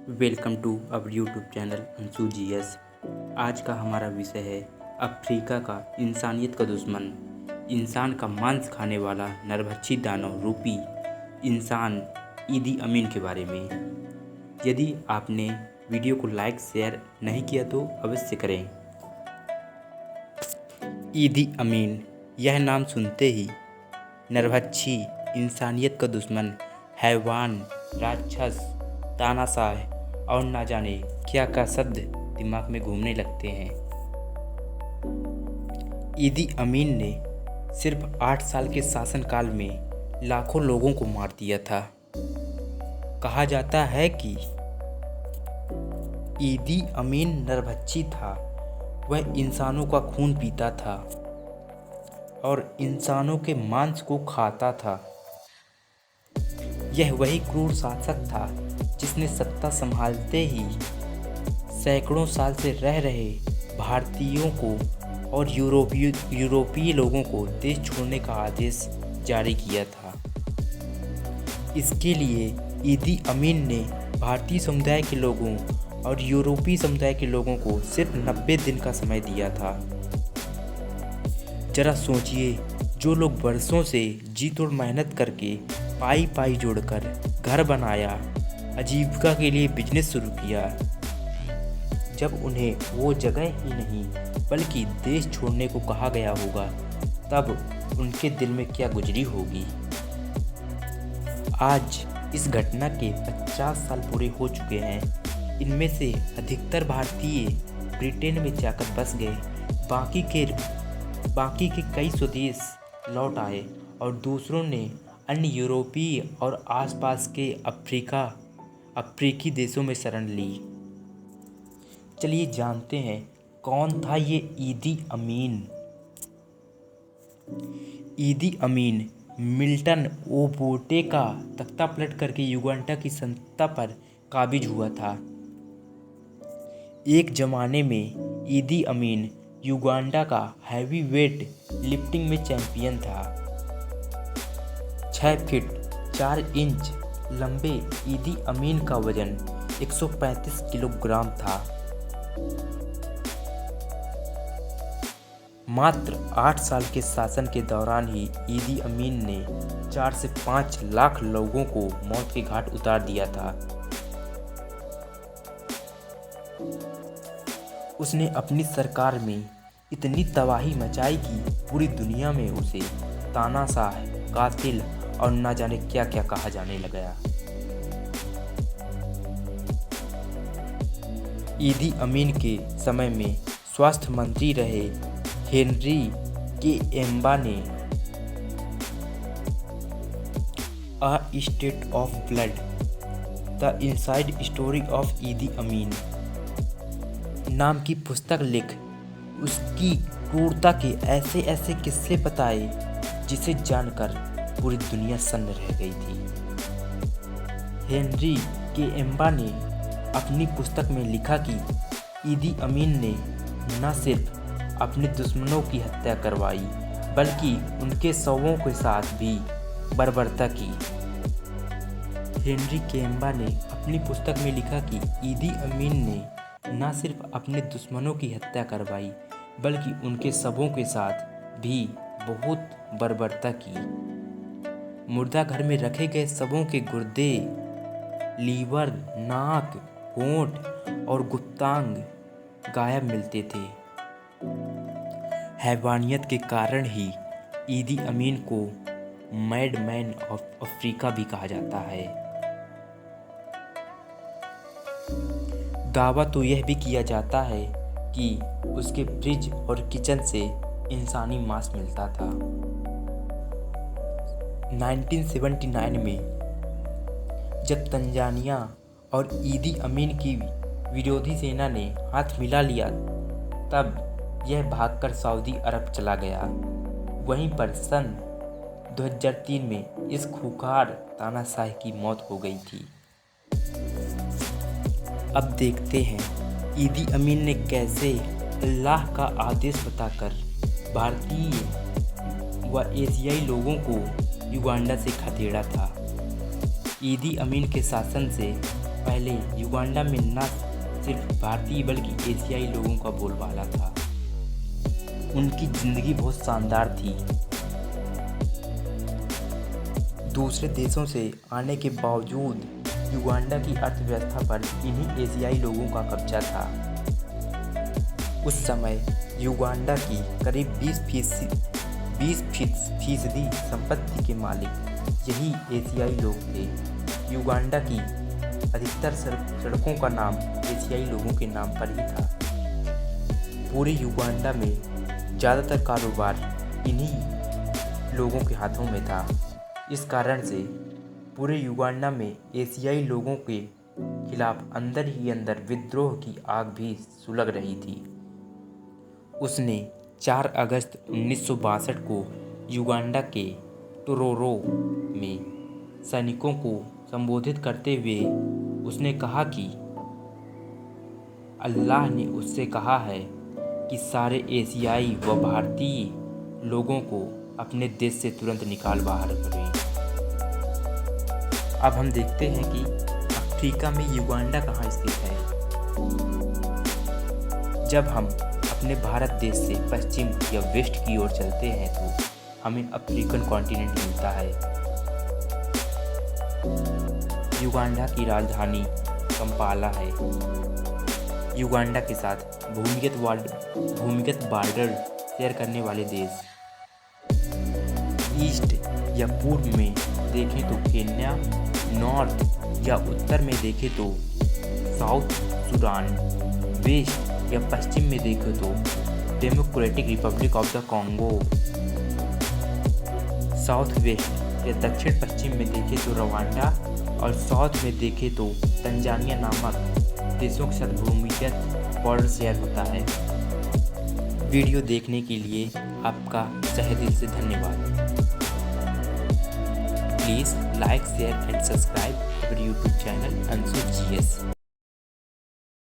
Welcome to our YouTube channel Anshu GS. आज का हमारा विषय है अफ्रीका का इंसानियत का दुश्मन, इंसान का मांस खाने वाला नरभक्षी दानव रूपी इंसान ईदी अमीन के बारे में। यदि आपने वीडियो को लाइक शेयर नहीं किया तो अवश्य करें। ईदी अमीन, यह नाम सुनते ही नरभक्षी, इंसानियत का दुश्मन, हैवान, राक्षस, तानाशाह और ना जाने क्या क्या शब्द दिमाग में घूमने लगते हैं। ईदी अमीन ने सिर्फ 8 साल के शासनकाल में लाखों लोगों को मार दिया था। कहा जाता है कि ईदी अमीन नरभक्षी था। वह इंसानों का खून पीता था और इंसानों के मांस को खाता था। यह वही क्रूर शासक था जिसने सत्ता संभालते ही सैकड़ों साल से रह रहे भारतीयों को और यूरोपीय लोगों को देश छोड़ने का आदेश जारी किया था। इसके लिए ईदी अमीन ने भारतीय समुदाय के लोगों और यूरोपीय समुदाय के लोगों को सिर्फ 90 दिन का समय दिया था। जरा सोचिए, जो लोग बरसों से जी तोड़ मेहनत करके पाई पाई जोड़कर घर बनाया, आजीविका के लिए बिजनेस शुरू किया, जब उन्हें वो जगह ही नहीं बल्कि देश छोड़ने को कहा गया होगा, तब उनके दिल में क्या गुजरी होगी। आज इस घटना के 50 साल पूरे हो चुके हैं। इनमें से अधिकतर भारतीय ब्रिटेन में जाकर बस गए, बाकी के कई स्वदेश लौट आए और दूसरों ने अन्य यूरोपीय और आसपास के अफ्रीकी देशों में शरण ली। चलिए जानते हैं कौन था ये ईदी अमीन। ईदी अमीन मिल्टन ओबोटे का तख्ता पलट करके युगांडा की सत्ता पर काबिज हुआ था। एक जमाने में ईदी अमीन युगांडा का हैवी वेट लिफ्टिंग में चैंपियन था। 6 फीट 4 इंच लंबे ईदी अमीन का वजन 135 किलोग्राम था। मात्र 8 साल के शासन के दौरान ही ईदी अमीन ने 4 से 5 लाख लोगों को मौत के घाट उतार दिया था। उसने अपनी सरकार में इतनी तबाही मचाई कि पूरी दुनिया में उसे तानाशाह, कातिल और ना जाने क्या क्या कहा जाने लगा। ईदी अमीन के समय में स्वास्थ्य मंत्री रहे हेनरी केएम्बा ने a state of blood, the inside story of ईदी अमीन नाम की पुस्तक लिख उसकी क्रूरता के ऐसे ऐसे किस्से बताए जिसे जानकर पूरी दुनिया सन्न रह गई थी। हेनरी केएम्बा ने अपनी पुस्तक में लिखा कि ईदी अमीन ने न सिर्फ अपने दुश्मनों की हत्या करवाई बल्कि उनके शवों के साथ भी बर्बरता की। हेनरी केएम्बा ने अपनी पुस्तक में लिखा कि ईदी अमीन ने न सिर्फ अपने दुश्मनों की हत्या करवाई बल्कि उनके शवों के साथ भी बहुत बर्बरता की। मुर्दा घर में रखे गए शवों के गुर्दे, लीवर, नाक, होंठ और गुप्तांग गायब मिलते थे। हैवानियत के कारण ही ईदी अमीन को मैड मैन ऑफ अफ्रीका भी कहा जाता है। दावा तो यह भी किया जाता है कि उसके फ्रिज और किचन से इंसानी मांस मिलता था। 1979 में जब तंजानिया और ईदी अमीन की विरोधी सेना ने हाथ मिला लिया, तब यह भागकर सऊदी अरब चला गया। वहीं पर सन 2003 में इस खूंखार तानाशाह की मौत हो गई थी। अब देखते हैं ईदी अमीन ने कैसे अल्लाह का आदेश बताकर भारतीय व एशियाई लोगों को युगांडा से खदेड़ा था। ईदी अमीन के शासन से पहले युगांडा में न सिर्फ भारतीय बल्कि एशियाई लोगों का बोलबाला था। उनकी ज़िंदगी बहुत शानदार थी। दूसरे देशों से आने के बावजूद युगांडा की अर्थव्यवस्था पर इन्हीं एशियाई लोगों का कब्जा था। उस समय युगांडा की करीब 20% संपत्ति के मालिक यही एशियाई लोग थे। युगांडा की अधिकतर सड़कों का नाम एशियाई लोगों के नाम पर ही था। पूरे युगांडा में ज़्यादातर कारोबार इन्हीं लोगों के हाथों में था। इस कारण से पूरे युगांडा में एशियाई लोगों के खिलाफ अंदर ही अंदर विद्रोह की आग भी सुलग रही थी। उसने 4 अगस्त 1962 को युगांडा के टोरोरो में सैनिकों को संबोधित करते हुए उसने कहा कि अल्लाह ने उससे कहा है कि सारे एशियाई व भारतीय लोगों को अपने देश से तुरंत निकाल बाहर करें। अब हम देखते हैं कि अफ्रीका में युगांडा कहाँ स्थित है। जब हम अपने भारत देश से पश्चिम या वेस्ट की ओर चलते हैं तो हमें अफ्रीकन कॉन्टिनेंट मिलता है। युगांडा की राजधानी कंपाला है। युगांडा के साथ भूमिगत बॉर्डर शेयर करने वाले देश ईस्ट या पूर्व में देखें तो केन्या, नॉर्थ या उत्तर में देखें तो साउथ सुडान, वेस्ट या पश्चिम में देखें तो democratic Republic of the Congo, south west या दक्षिण पश्चिम में देखें तो रवांडा और साउथ में देखें तो तंजानिया नामक देशों के साथ भूमिगत बॉर्डर शेयर होता है। वीडियो देखने के लिए आपका तहे दिल से धन्यवाद। Please like, share and subscribe our YouTube channel Ansu GS।